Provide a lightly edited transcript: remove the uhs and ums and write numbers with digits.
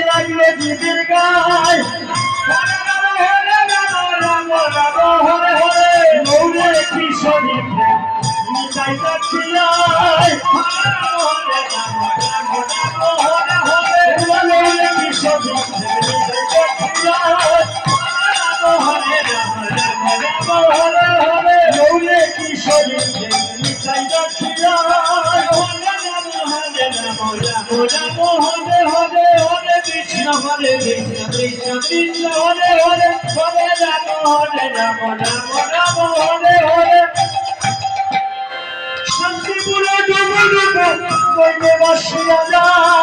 লাগলে জীবের গায় মৌলে কিশোরী নিতাই দাখিলায় মৌলে কিশোরী মৌলে কিশোরী নিতাই দাখিলায় হরে হরে হরে কৃষ্ণ হরে কৃষ্ণ কৃষ্ণ কৃষ্ণ হরে হরে হরে রাম রাম রাম হরে হরে শান্তিপুরে ডুবো ডুবো বসিয়া যায়।